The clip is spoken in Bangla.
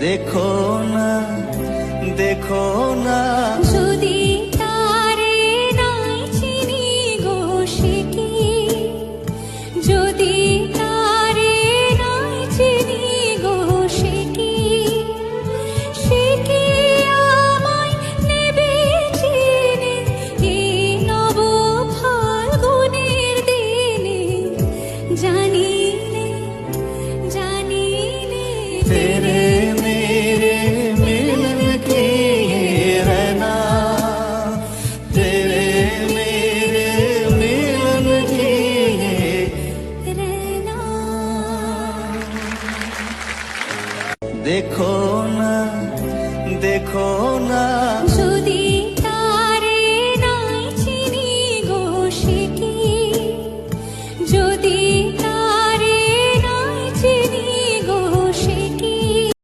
देखो ना देखो ना যদি তারে নাই চিনি গো সে কি, যদি তারে নাই চিনি গো সে কি, সে কি আমায় নেবে চিনে এই নব ফাল্গুনের দিনে, জানি নে জানি নে तेरे मेरे मिलन की ये रहना, तेरे मेरे मिलन की ये रहना। देखो ना देखो ना